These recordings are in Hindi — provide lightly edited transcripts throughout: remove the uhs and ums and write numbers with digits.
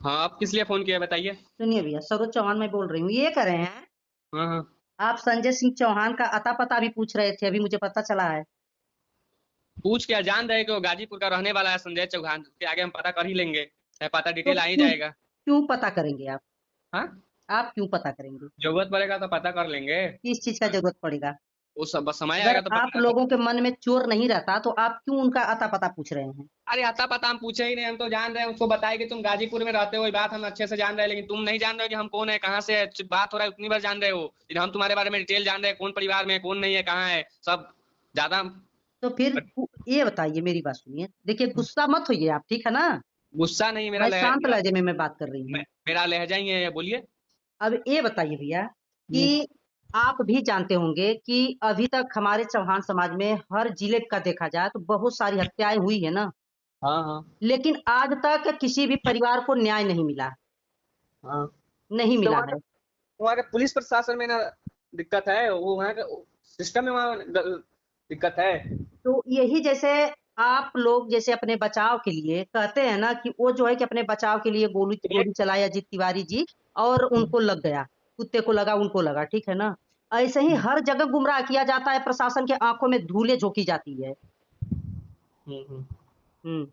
हाँ, आप किस लिए फोन किया बताइए। सुनिए भैया, सरोज चौहान मैं बोल रही हूँ। ये कह रहे हैं हाँ हाँ। आप संजय सिंह चौहान का अता पता भी पूछ रहे थे, अभी मुझे पता चला है। पूछ क्या, जान रहे कि वो गाजीपुर का रहने वाला है संजय चौहान, उसके आगे हम पता कर ही लेंगे, है पता तो डिटेल आ ही क्यों जाएगा। क्यों पता करेंगे आप? हाँ, आप क्यों पता करेंगे? जरूरत पड़ेगा तो पता कर लेंगे। किस चीज का जरूरत पड़ेगा? वो सब बस समय अगर आएगा तो आप पता कर। लोगों के मन में चोर नहीं रहता तो आप क्यों उनका अता पता पूछ रहे हैं? अरे आता पता हम पूछे ही नहीं, हम तो जान रहे हैं, उसको बताए कि तुम गाजीपुर में रहते हो, ये बात हम अच्छे से जान रहे हैं, लेकिन तुम नहीं जान रहे हो कि हम कौन है, कहाँ से है, बात हो रहा है उतनी बार जान रहे हो, लेकिन हम तुम्हारे बारे में डिटेल जान रहे हैं, कौन परिवार में है, कौन नहीं है, कहाँ है सब ज्यादा। तो फिर ये बताइए, मेरी बात सुनिए। देखिए, गुस्सा मत होइए आप, ठीक है ना? गुस्सा नहीं, मैं शांत लहजे में मैं बात कर रही हूँ। मेरा लहजा ही है, बोलिए। अब ये बताइए भैया हम्म। कि आप भी जानते होंगे कि अभी तक हमारे चौहान समाज में हर जिले का देखा जाए तो बहुत सारी हत्याएं हुई है ना। हाँ हाँ। लेकिन आज तक किसी भी परिवार को न्याय नहीं मिला। हाँ, नहीं तो मिला है। वहाँ के पुलिस प्रशासन में ना दिक्कत है, वो वहाँ का सिस्टम में वहाँ दिक्कत है। तो यही जैसे आप लोग जैसे अपने बचाव के लिए कहते हैं ना कि वो जो है कि अपने बचाव के लिए गोली गोली चलाई अजीत तिवारी जी, और उनको लग गया। कुत्ते को लगा, उनको लगा, ठीक है ना? ऐसे ही हर जगह गुमराह किया जाता है, प्रशासन के आंखों में धूले झोंकी जाती है। हम्म। हम्म।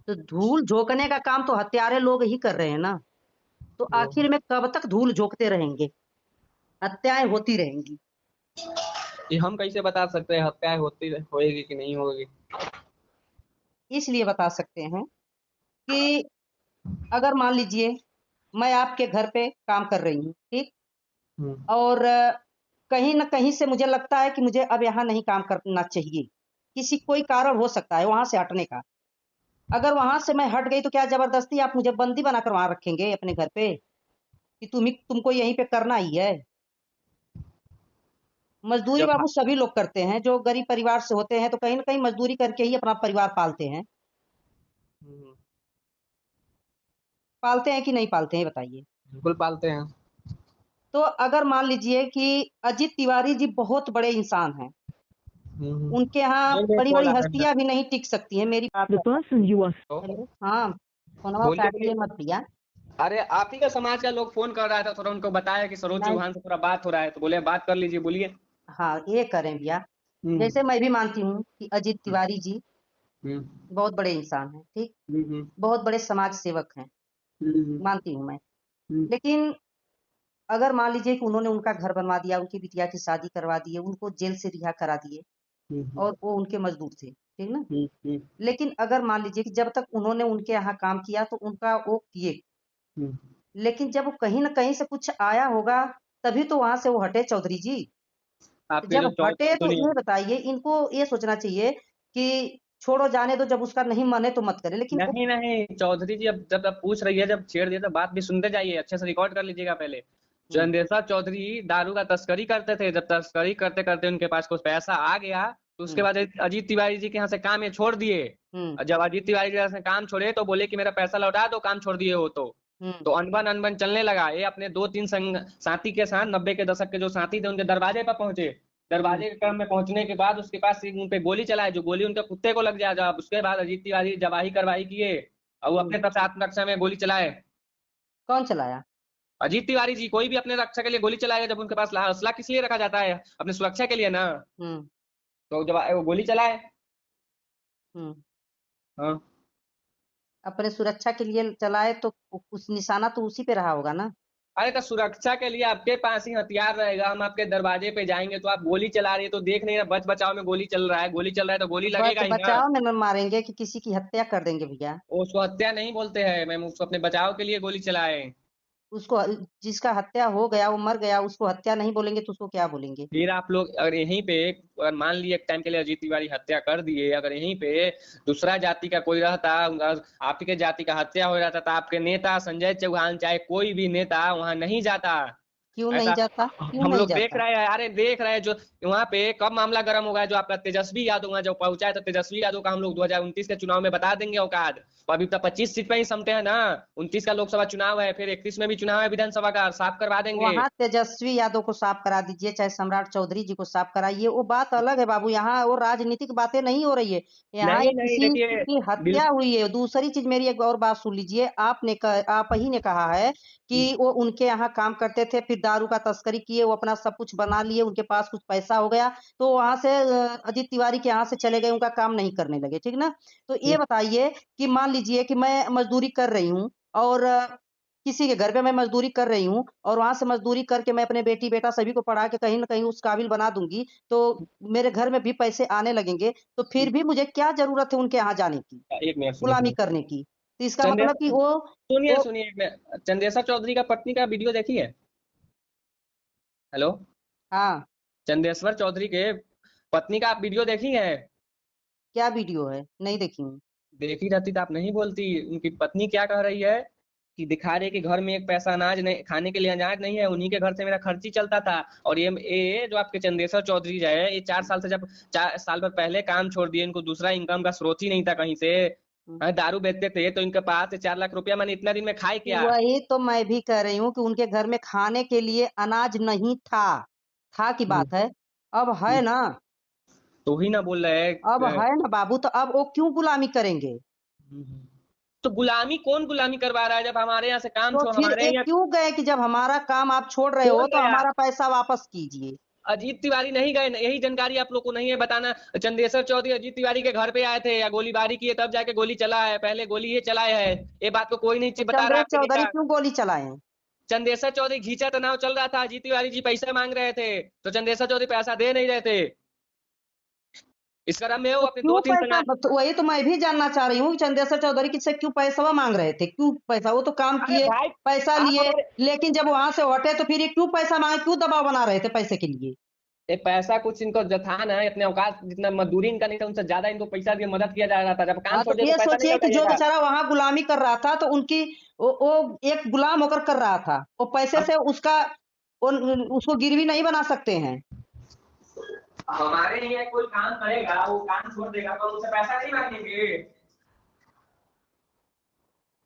तो धूल झोंकने का काम तो हत्यारे लोग ही कर रहे हैं ना। तो वो आखिर में कब तक धूल झोंकते रहेंगे? हत्याएं होती रहेंगी। ये हम कैसे बता सकते हैं हत्याएं होती होएगी कि नहीं होगी। इसलिए बता सकते हैं कि अगर मान लीजिए मैं आपके घर पे काम कर रही हूँ, ठीक? हम्म। और कहीं न कहीं से मुझे लगता है कि मुझे अब यहाँ नहीं काम करना चाहिए। किसी कोई कारण हो सकता है वहाँ से हटने का। अगर वहाँ से मैं हट गई तो क्या ज़बरदस्ती आप मुझे बंदी बनाकर वहाँ रखेंगे अपने घर पे कि तुमको यहीं पे करना ही है? मज़दूरी जब बाबू सभी लोग करते हैं, जो गरीब परिवार से होते हैं तो कहीं न कहीं मज़दूरी करके ही अपना परिवार पालते हैं। हम्म, पालते हैं कि नहीं पालते हैं, ये बताइए? बिल्कुल पालते हैं। तो अगर मान लीजिए कि अजीत तिवारी जी बहुत बड़े इंसान हैं। उनके यहाँ बोलिए कॉल बड़ी-बड़ी आ रहा है। हस्तियाँ भी नहीं टिक सकती हैं, मेरी बात The person you are तो हेलो, हाँ, फ़ोनवा बोलिए काटिए बोलिए। मत भैया। अरे आप ही का समाज का लोग फोन कर रहा था, थोड़ा उनको बताया कि सरोज नहीं, चौहान से थोड़ा बात हो रहा है, तो बोले बात कर लीजिए, बोलिए। हाँ, ये करें भैया। हम्म जैसे मैं भी मानती हूँ कि अजीत तिवारी जी हम्म बहुत बड़े इंसान हैं, ठीक? हम्म बहुत बड़े समाज सेवक हैं, हम्म मानती हूँ मैं। हम्म लेकिन अगर मान लीजिए कि उन्होंने उनका घर बनवा दिया, उनकी बिटिया की शादी करवा दी है, उनको जेल से रिहा करा दिए हम्म और वो उनके मज़दूर थे, ठीक ना? हम्म लेकिन अगर मान लीजिए कि जब तक उन्होंने उनके यहाँ काम किया तो उनका वो किए, हम्म। लेकिन जब वो कहीं न कहीं से कुछ आया होगा, तभी तो वहाँ से वो हटे चौधरी जी। आपके जब जो हटे तो सुनिए। ये बताइए, इनको ये सोचना चाहिए कि छोड़ो जाने दो, जब उसका नहीं माने तो मत करे, लेकिन वो नहीं नहीं चौधरी जी, अब जब आप पूछ रही है, जब छेड़ दिया तो बात भी सुनते जाइए, अच्छे से रिकॉर्ड कर लीजिएगा पहले। हुँ, चंदेश्वर चौधरी दारू का तस्करी करते थे, जब तस्करी करते करते उनके पास कुछ पैसा आ गया, तो उसके हुँ, बाद अजीत तिवारी जी के यहाँ से काम ये छोड़ दिए। हुँ, और जब अजीत तिवारी जी यहाँ से काम छोड़े तो बोले कि मेरा पैसा लौटा दो, काम छोड़ दिए हो हुँ, तो अनबन अनबन चलने लगा, ये अपने दो तीन संग साथी के साथ 90 के दशक के जो साथी थे उनके दरवाजे पर पहुंचे। हुँ, दरवाजे के क्रम में पहुंचने के बाद उसके पास से उन पे गोली चलाई, जो गोली उनके कुत्ते को लग जाए, जब उसके बाद अजीत तिवारी जवाही कार्रवाई किए और वो हुँ। अपने तरफ से आत्मरक्षा में गोली चलाए। कौन चलाया? अजीत तिवारी जी, कोई भी अपने रक्षा के लिए गोली चलाएगा, जब उनके पास असला किस लिए रखा जाता है, अपने सुरक्षा के लिए ना। हुँ, तो जब वो गोली चलाए। हुँ। हाँ। अपने सुरक्षा के लिए चलाए तो उस निशाना तो उसी पे रहा होगा ना? अरे तो सुरक्षा के लिए आपके पास ही हथियार रहेगा, हम आपके दरवाजे पे जाएंगे तो आप गोली चला रही है, तो देख नहीं ना, बच बचाव में गोली चल रहा है, गोली चल रहा है तो गोली तो लगेगा बच ही ना। बचाव में न मारेंगे कि किसी की हत्या कर देंगे भैया? वो उसको हत्या नहीं बोलते हैं मैम, उसको अपने बचाव के लिए गोली चलाए। उसको जिसका हत्या हो गया, वो मर गया, उसको हत्या नहीं बोलेंगे तो उसको क्या बोलेंगे? फिर आप लोग अगर यहीं पे, अगर मान लिए एक टाइम के लिए अजीत तिवारी हत्या कर दिए, अगर यहीं पे दूसरा जाति का कोई रहता, आप ही के जाति का हत्या हो जाता, तो आपके नेता संजय चौहान चाहे कोई भी नेता वहां नहीं जाता। क्यों नहीं ऐसा जाता, क्यों हम नहीं लोग देख जाता? रहे हैं, अरे देख रहे हैं जो वहां पे कब मामला गर्म हो गया, जो आपका तेजस्वी यादव वहां जो पहुंचा है, तो तेजस्वी यादव का हम लोग 2029 के चुनाव में बता देंगे औकात। अभी तो 25 सीट पे ही समते हैं ना, 29 का लोकसभा चुनाव है, फिर 31 में भी चुनाव है विधानसभा का, साफ करवा देंगे। वहां तेजस्वी यादव को साफ करा दीजिए, चाहे सम्राट चौधरी जी को साफ कराइए, वो बात अलग है बाबू। यहाँ वो राजनीतिक बातें नहीं हो रही है, यहाँ नहीं एक नहीं किसी देखिए, की बिल हत्या हुई है। दूसरी चीज, मेरी एक और बात सुन लीजिए। आप ही ने कहा है कि वो उनके यहाँ काम करते थे, फिर दारू का तस्करी किए, वो अपना सब कुछ बना लिए, उनके पास कुछ पैसा हो गया, तो वहां से अजीत तिवारी के यहाँ से चले गए, उनका काम नहीं करने लगे, ठीक ना? तो ये बताइए कि मान लीजिए कि मैं मजदूरी कर रही हूँ, और किसी के घर पे मैं मजदूरी कर रही हूँ, और वहां से मजदूरी करके मैं अपने बेटी बेटा सभी को पढ़ा के कहीं ना कहीं उस काबिल बना दूंगी, तो मेरे घर में भी पैसे आने लगेंगे, तो फिर भी मुझे क्या जरूरत है उनके यहाँ जाने की, एक मिनट सुनिए गुलामी सुनिए। करने की? तो इसका मतलब कि चंदेश्वर, सुनिए वो सुनिए एक मिनट, चंदेश्वर चौधरी का पत्नी का वीडियो देखी है? हेलो। हाँ। चंदेश्वर चौधरी के पत्नी का आप वीडियो देखी है? क्या वीडियो है? नहीं देखी हूँ। देखी रहती तो आप नहीं बोलती। उनकी पत्नी क्या कह रही है कि दिखा रही है कि घर में एक पैसा अनाज नहीं, खाने के लिए अनाज नहीं है, उन्हीं के घर से मेरा खर्ची चलता था। और ये जो आपके चंदेश्वर चौधरी जो है, ये 4 साल से, जब 4 साल पर पहले काम छोड़ दिए, इनको दूसरा इनकम का स्रोत ही नहीं था कहीं से। हम्म। हाँ, दारू बेचते थे, तो इनके पास से 4 लाख रुपया, मैंने इतना दिन में खाए क्या? वही तो मैं भी कह रही हूँ कि उनके घर में खाने के लिए अनाज नहीं था। था की हम्म, बात है, अब है हम्म, ना। तो ही ना बोल रहे अब हैं। है ना बाबू, तो अब वो क्यों गुलामी करेंगे? तो गुलामी कौन गुलामी करवा रहा है, जब हमारे यहाँ से काम तो छोड़, फिर हमारे एक यहाँ क्यों गए कि जब हमारा काम आप छोड़ रहे हो कौन तो गया? हमारा पैसा वापस कीजिए? अजीत तिवारी नहीं गए, यही जानकारी आप लोग को नहीं है बताना। चंदेश्वर चौधरी अजीत तिवारी के घर पे आए थे, या गोलीबारी किए तब जाके गोली चला है, पहले गोली ये चलाए है? ये बात को कोई नहीं तो बता रहा चंद्रेश आपके चौधरी नेता। क्यों गोली चलाए? चंदेश्वर चौधरी घींचा तनाव चल रहा था, अजीत तिवारी जी पैसे मांग रहे थे, तो चंदेश्वर चौधरी पैसा दे नहीं रहे थे। इस क्रम में वो तो अपने क्यों दो तीन पैसा, संगा तो वही तो मैं भी जानना चाह रही हूँ कि चंदेश्वर चौधरी किससे क्यों पैसा मांग रहे थे? क्यों पैसा? वो तो काम अरे किए, भाई, पैसा आप लिए, हमारे, लेकिन जब वहां से हटे तो फिर ये क्यों पैसा मांगे, क्यों दबाव बना रहे थे पैसे के लिए? ये पैसा कुछ इनको जो था ना, अपने औकात जितना मजदूरी इनका नहीं था, उनसे ज्यादा इनको पैसा दिए मदद किया जा रहा था, जब काम हाँ, तो छोड़ दिया तो ये पैसा नहीं सोचिए कि जो लौटाइएगा। बेचारा वहां गुलामी कर रहा था, तो उनकी वो एक गुलाम होकर कर रहा था, वो पैसे अब से उसका उसको गिरवी नहीं बना सकते हैं। हमारे लिए कोई काम करेगा, वो काम छोड़ देगा, तो हम उसे पैसा नहीं मांगेंगे?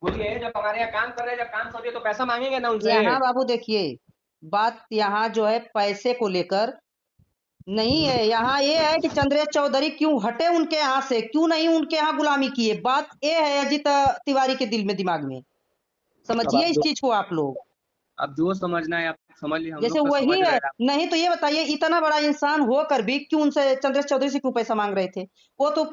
बोलिए, जब हमारे यहाँ काम कर रहे हैं, जब काम छोड़ दिए तो पैसा मांगेंगे ना उनसे? यहाँ बाबू देखिए, बात यहाँ जो है पैसे को लेकर नहीं है। यहाँ ये है कि चंद्रेश चौधरी क्यों हटे उनके यहाँ से, क्यों नहीं उनके यहाँ गुलामी किए, बात ये है अजीत तिवारी के दिल में, दिमाग में। अब समझिए इस चीज को आप लोग। अब जो समझना है आप समझ लीजिए, हम जैसे लोग तो वही समझ रहे है। हैं। नहीं तो ये बताइए, इतना बड़ा इंसान होकर भी क्यों उनसे, चंद्रेश चौधरी से क्यों पैसा मांग रहे थे? वो तो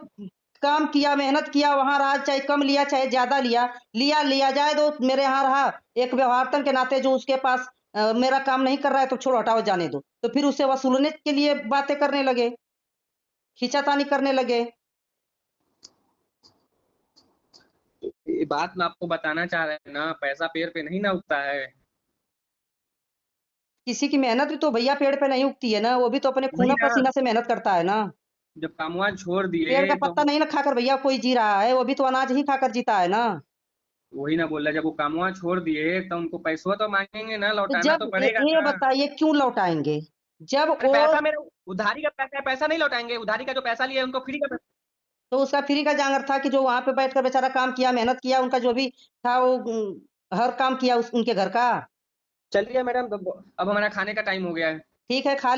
काम किया, मेहनत किया, वहां रहा, चाहे कम लिया चाहे ज्यादा लिया, लिया लिया जाए तो मेरे यहाँ रहा, एक व्यवहारतन के नाते जो उसके पास मेरा काम नहीं कर रहा है तो छोड़ो हटाओ जाने दो, तो फिर उससे वसूलने के लिए बातें करने लगे, खींचातानी करने लगे। ये बात मैं आपको बताना चाह रहे हैं ना, पैसा पेड़ पे नहीं ना उगता है। किसी की मेहनत भी तो भैया पेड़ पे नहीं उगती है ना, वो भी तो अपने वही खूना ना, पसीना से मेहनत करता है ना। जब कामवान छोड़ पेड़ का दिए तो पत्ता नहीं ना खाकर भैया कोई जी रहा है, वो भी तो अनाज ही खाकर जीता है ना। वही ना बोल रहा, जब वो कामवान छोड़ दिए तो उनको पैसवा तो मांगेंगे ना, तो लौटाना जब तो पड़ेगा ये ना। बताइए क्यों लौटाएंगे जब अरे वो, पैसा मेरा उधारी का पैसा है, पैसा नहीं लौटाएंगे? उधारी का जो पैसा लिया है उनको फ्री का पैसा। तो उसका फ्री का जांगर था कि जो वहां पे बैठकर बेचारा काम किया, मेहनत किया, उनका जो भी था वो हर काम किया उनके घर का। चलिए मैडम, अब हमारा खाने का टाइम हो गया है। ठीक है, खा